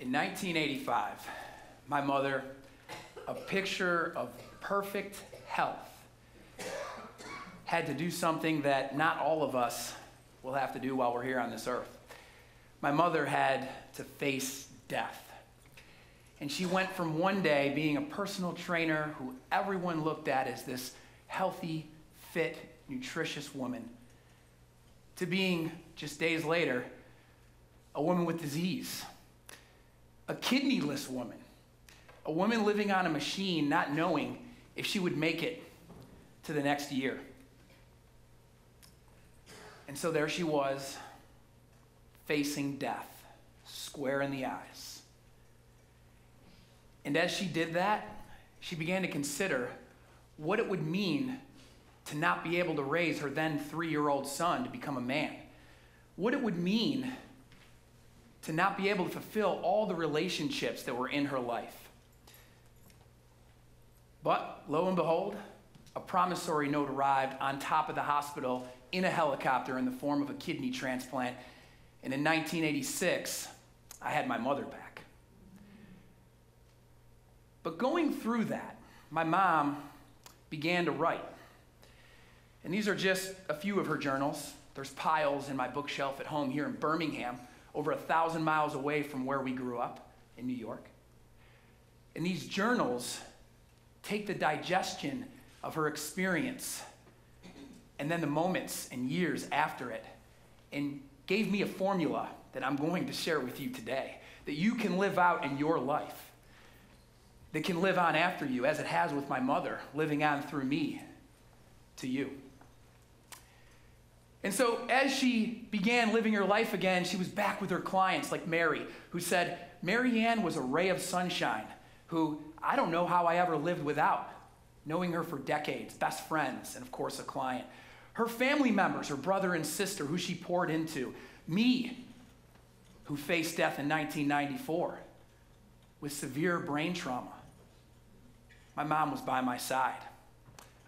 In 1985, my mother, a picture of perfect health, had to do something that not all of us will have to do while we're here on this earth. My mother had to face death. And she went from one day being a personal trainer who everyone looked at as this healthy, fit, nutritious woman, to being, just days later, a woman with disease, a kidneyless woman, a woman living on a machine not knowing if she would make it to the next year. And so there she was, facing death, square in the eyes. And as she did that, she began to consider what it would mean to not be able to raise her then 3-year-old son to become a man. What it would mean to not be able to fulfill all the relationships that were in her life. But lo and behold, a promissory note arrived on top of the hospital in a helicopter in the form of a kidney transplant. And in 1986, I had my mother back. But going through that, my mom began to write. And these are just a few of her journals. There's piles in my bookshelf at home here in Birmingham, over 1,000 miles away from where we grew up in New York. And these journals take the digestion of her experience and then the moments and years after it and gave me a formula that I'm going to share with you today that you can live out in your life, that can live on after you, as it has with my mother, living on through me to you. And so as she began living her life again, she was back with her clients like Mary, who said, Mary Ann was a ray of sunshine, who I don't know how I ever lived without, knowing her for decades, best friends, and of course a client. Her family members, her brother and sister, who she poured into. Me, who faced death in 1994 with severe brain trauma. My mom was by my side.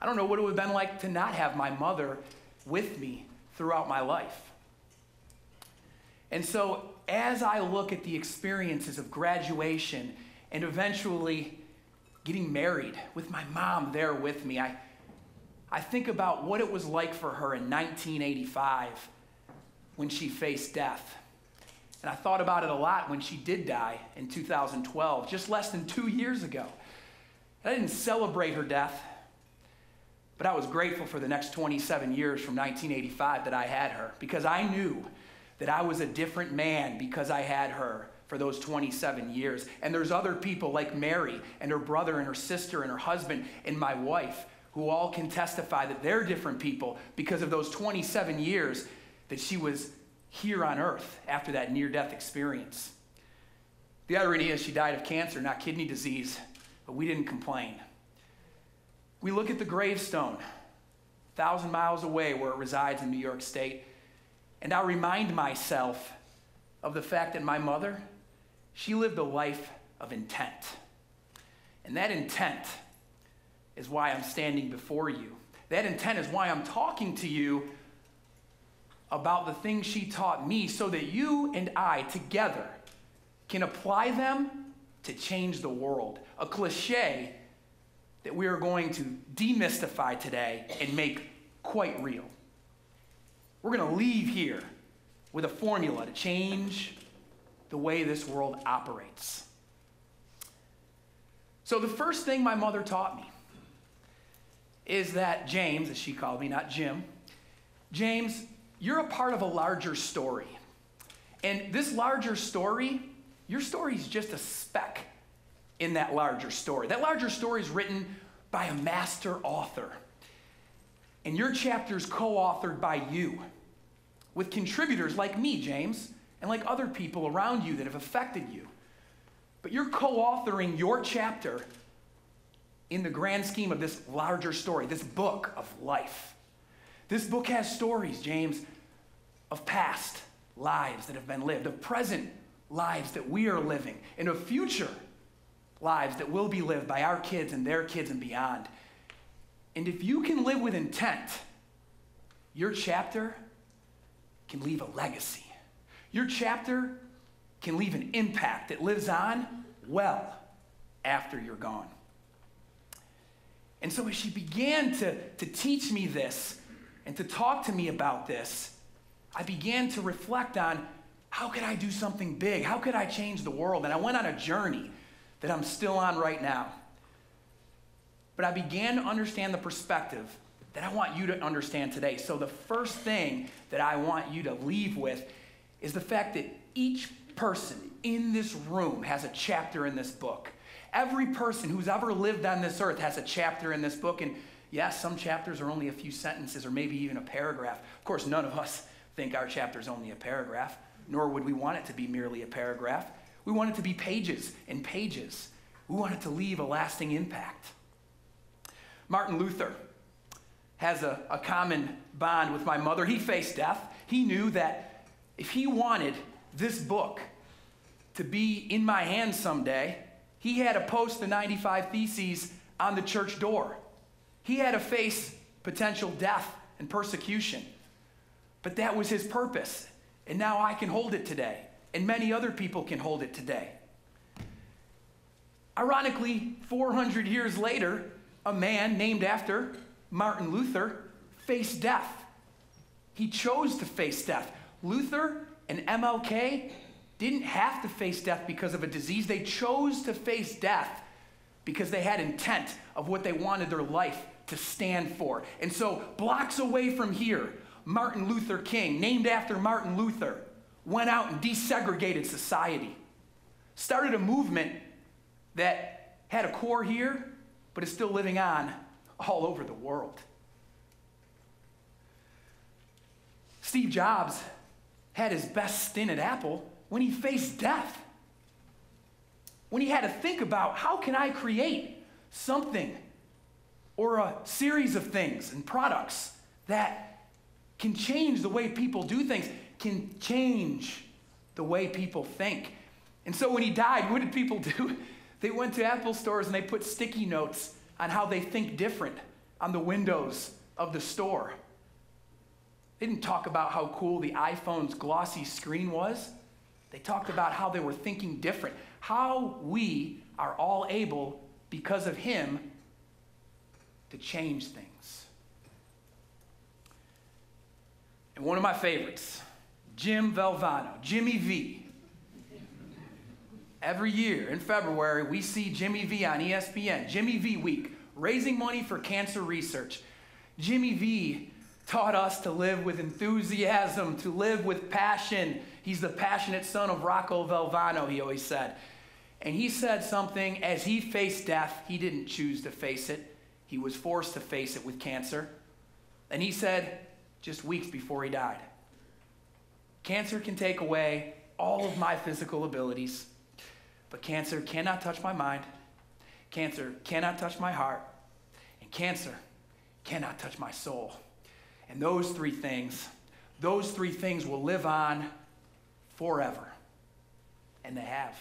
I don't know what it would have been like to not have my mother with me throughout my life. And so as I look at the experiences of graduation and eventually getting married with my mom there with me, I think about what it was like for her in 1985 when she faced death. And I thought about it a lot when she did die in 2012, just less than 2 years ago. I didn't celebrate her death, but I was grateful for the next 27 years from 1985 that I had her, because I knew that I was a different man because I had her for those 27 years. And there's other people like Mary and her brother and her sister and her husband and my wife who all can testify that they're different people because of those 27 years that she was here on earth after that near-death experience. The irony is she died of cancer, not kidney disease, but we didn't complain. We look at the gravestone, 1,000 miles away where it resides in New York State, and I remind myself of the fact that my mother, she lived a life of intent. And that intent is why I'm standing before you. That intent is why I'm talking to you about the things she taught me so that you and I together can apply them to change the world. A cliche that we are going to demystify today and make quite real. We're going to leave here with a formula to change the way this world operates. So the first thing my mother taught me is that James, as she called me, not Jim, James, you're a part of a larger story. And this larger story, your story is just a speck in that larger story. That larger story is written by a master author. And your chapter is co-authored by you, with contributors like me, James, and like other people around you that have affected you. But you're co-authoring your chapter in the grand scheme of this larger story, this book of life. This book has stories, James, of past lives that have been lived, of present lives that we are living, and of future lives that will be lived by our kids and their kids and beyond. And if you can live with intent, your chapter can leave a legacy. Your chapter can leave an impact that lives on well after you're gone. And so as she began to teach me this and to talk to me about this, I began to reflect on how could I do something big? How could I change the world? And I went on a journey that I'm still on right now. But I began to understand the perspective that I want you to understand today. So the first thing that I want you to leave with is the fact that each person in this room has a chapter in this book. Every person who's ever lived on this earth has a chapter in this book. And yes, some chapters are only a few sentences or maybe even a paragraph. Of course, none of us think our chapter is only a paragraph, nor would we want it to be merely a paragraph. We want it to be pages and pages. We want it to leave a lasting impact. Martin Luther has a common bond with my mother. He faced death. He knew that if he wanted this book to be in my hands someday, he had to post the 95 Theses on the church door. He had to face potential death and persecution. But that was his purpose. And now I can hold it today. And many other people can hold it today. Ironically, 400 years later, a man named after Martin Luther faced death. He chose to face death. Luther and MLK didn't have to face death because of a disease. They chose to face death because they had intent of what they wanted their life to stand for. And so, blocks away from here, Martin Luther King, named after Martin Luther, went out and desegregated society. Started a movement that had a core here, but is still living on all over the world. Steve Jobs had his best stint at Apple when he faced death. When he had to think about, how can I create something or a series of things and products that can change the way people do things, can change the way people think. And so when he died, what did people do? They went to Apple stores and they put sticky notes on how they think different on the windows of the store. They didn't talk about how cool the iPhone's glossy screen was. They talked about how they were thinking different, how we are all able, because of him, to change things. And one of my favorites, Jim Valvano, Jimmy V. Every year in February, we see Jimmy V on ESPN, Jimmy V Week, raising money for cancer research. Jimmy V taught us to live with enthusiasm, to live with passion. He's the passionate son of Rocco Valvano, he always said. And he said something, as he faced death, he didn't choose to face it. He was forced to face it with cancer. And he said, just weeks before he died, cancer can take away all of my physical abilities, but cancer cannot touch my mind, cancer cannot touch my heart, and cancer cannot touch my soul. And those three things will live on forever. And they have.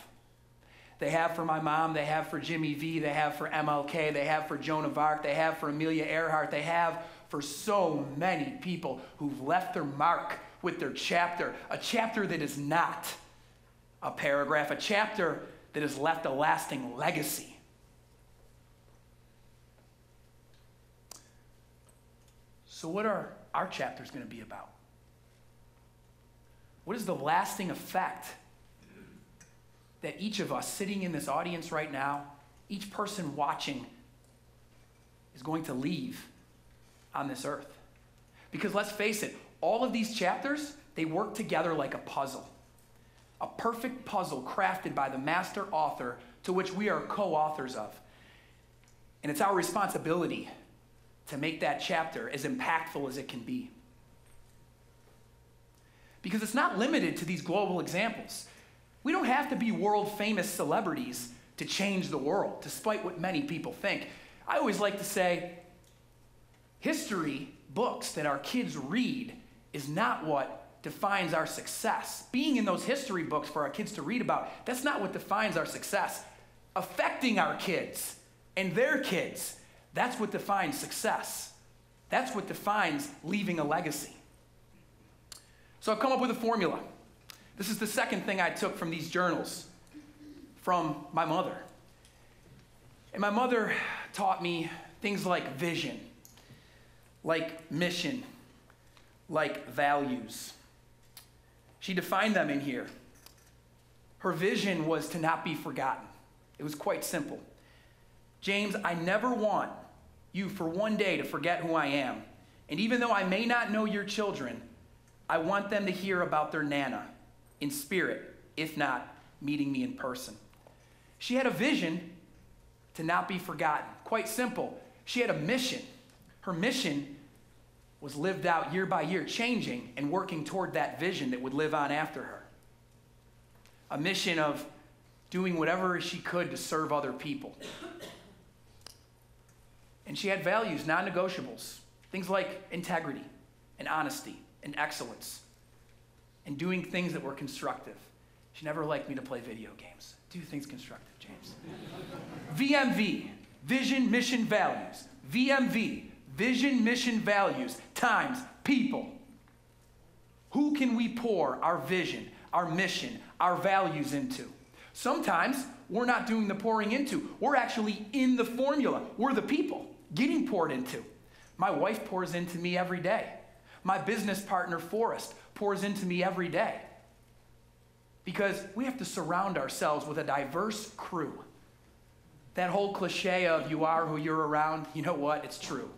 They have for my mom, they have for Jimmy V, they have for MLK, they have for Joan of Arc, they have for Amelia Earhart, they have for so many people who've left their mark with their chapter, a chapter that is not a paragraph, a chapter that has left a lasting legacy. So what are our chapters going to be about? What is the lasting effect that each of us sitting in this audience right now, each person watching, is going to leave on this earth? Because let's face it, all of these chapters, they work together like a puzzle. A perfect puzzle crafted by the master author to which we are co-authors of. And it's our responsibility to make that chapter as impactful as it can be. Because it's not limited to these global examples. We don't have to be world-famous celebrities to change the world, despite what many people think. I always like to say, history books that our kids read is not what defines our success. Being in those history books for our kids to read about, that's not what defines our success. Affecting our kids and their kids, that's what defines success. That's what defines leaving a legacy. So I've come up with a formula. This is the second thing I took from these journals from my mother. And my mother taught me things like vision, like mission, like values. She defined them in here. Her vision was to not be forgotten. It was quite simple. James, I never want you for one day to forget who I am. And even though I may not know your children, I want them to hear about their Nana in spirit, if not meeting me in person. She had a vision to not be forgotten. Quite simple. She had a mission. Her mission was lived out year by year, changing and working toward that vision that would live on after her. A mission of doing whatever she could to serve other people. And she had values, non-negotiables, things like integrity and honesty and excellence and doing things that were constructive. She never liked me to play video games. Do things constructive, James. VMV, vision, mission, values. VMV, vision, mission, values, times people. Who can we pour our vision, our mission, our values into? Sometimes we're not doing the pouring into. We're actually in the formula. We're the people getting poured into. My wife pours into me every day. My business partner, Forrest, pours into me every day. Because we have to surround ourselves with a diverse crew. That whole cliche of you are who you're around, you know what? It's true.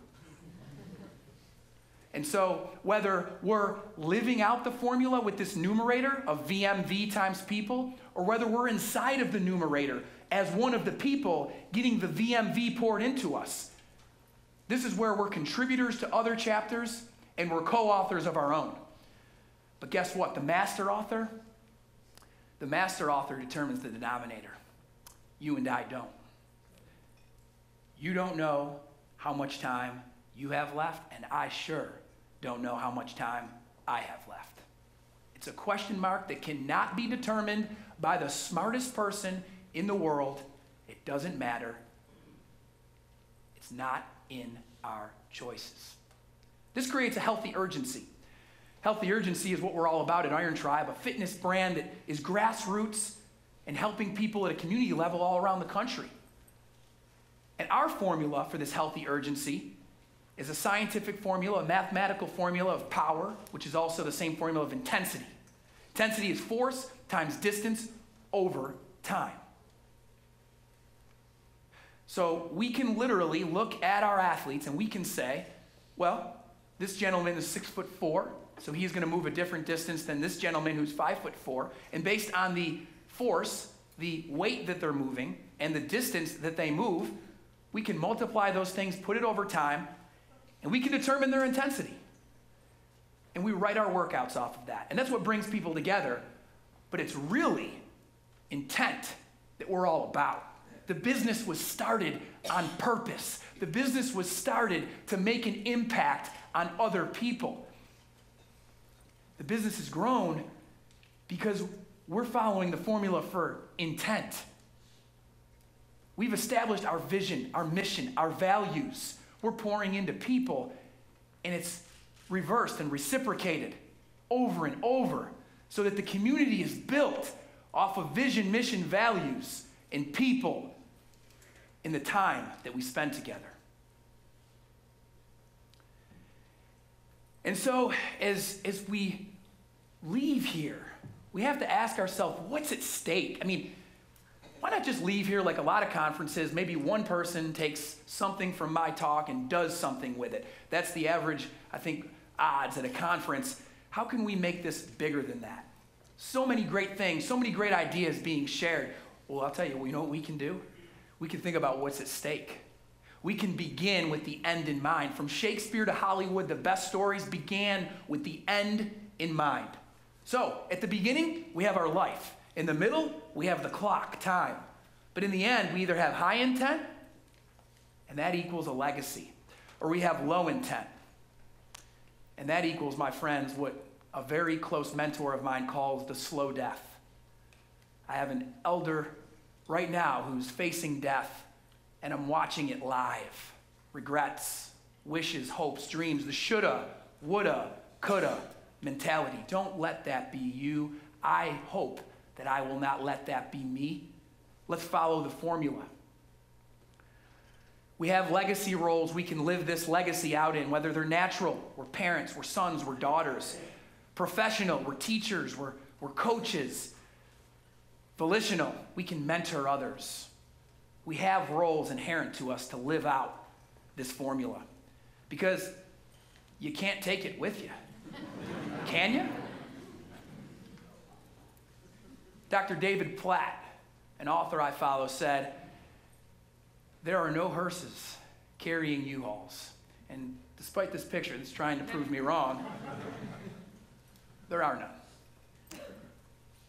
And so whether we're living out the formula with this numerator of VMV times people, or whether we're inside of the numerator as one of the people getting the VMV poured into us, this is where we're contributors to other chapters and we're co-authors of our own. But guess what? The master author determines the denominator. You and I don't. You don't know how much time you have left, and I sure don't know how much time I have left. It's a question mark that cannot be determined by the smartest person in the world. It doesn't matter. It's not in our choices. This creates a healthy urgency. Healthy urgency is what we're all about at Iron Tribe, a fitness brand that is grassroots and helping people at a community level all around the country. And our formula for this healthy urgency is a scientific formula, a mathematical formula of power, which is also the same formula of intensity. Intensity is force times distance over time. So we can literally look at our athletes and we can say, well, this gentleman is 6'4", so he's going to move a different distance than this gentleman who's 5'4", and based on the force, the weight that they're moving, and the distance that they move, we can multiply those things, put it over time, and we can determine their intensity. And we write our workouts off of that. And that's what brings people together. But it's really intent that we're all about. The business was started on purpose. The business was started to make an impact on other people. The business has grown because we're following the formula for intent. We've established our vision, our mission, our values. We're pouring into people, and it's reversed and reciprocated over and over so that the community is built off of vision, mission, values, and people in the time that we spend together. And so as we leave here, we have to ask ourselves, what's at stake? I mean, why not just leave here like a lot of conferences? Maybe one person takes something from my talk and does something with it. That's the average, I think, odds at a conference. How can we make this bigger than that? So many great things, so many great ideas being shared. Well, I'll tell you, you know what we can do? We can think about what's at stake. We can begin with the end in mind. From Shakespeare to Hollywood, the best stories began with the end in mind. So, at the beginning, we have our life. In the middle, we have the clock, time. But in the end, we either have high intent, and that equals a legacy, or we have low intent. And that equals, my friends, what a very close mentor of mine calls the slow death. I have an elder right now who's facing death, and I'm watching it live. Regrets, wishes, hopes, dreams, the shoulda, woulda, coulda mentality. Don't let that be you. I hope that I will not let that be me. Let's follow the formula. We have legacy roles we can live this legacy out in, whether they're natural, we're parents, we're sons, we're daughters. Professional, we're teachers, we're coaches. Volitional, we can mentor others. We have roles inherent to us to live out this formula. Because you can't take it with you. Can you? Dr. David Platt, an author I follow, said, "There are no hearses carrying U-Hauls." And despite this picture that's trying to prove me wrong, there are none.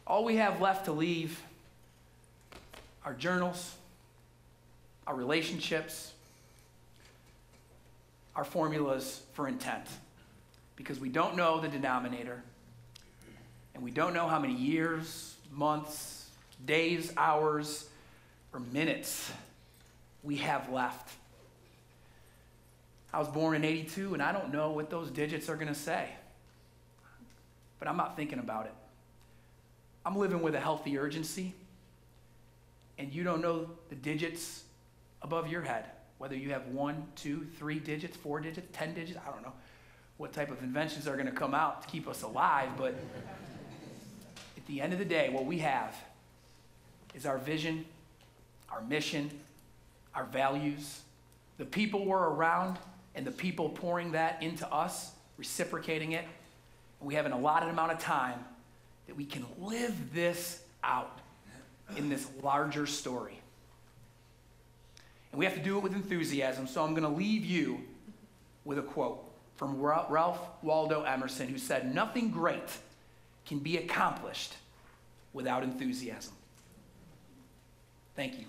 All we have left to leave are journals, our relationships, our formulas for intent. Because we don't know the denominator, and we don't know how many years, months, days, hours, or minutes we have left. I was born in '82, and I don't know what those digits are going to say. But I'm not thinking about it. I'm living with a healthy urgency, and you don't know the digits above your head, whether you have 1, 2, 3 digits, 4 digits, 10 digits. I don't know what type of inventions are going to come out to keep us alive, but at the end of the day, what we have is our vision, our mission, our values, the people we're around, and the people pouring that into us, reciprocating it. And we have an allotted amount of time that we can live this out in this larger story. And we have to do it with enthusiasm, so I'm going to leave you with a quote from Ralph Waldo Emerson, who said, "Nothing great can be accomplished without enthusiasm." Thank you.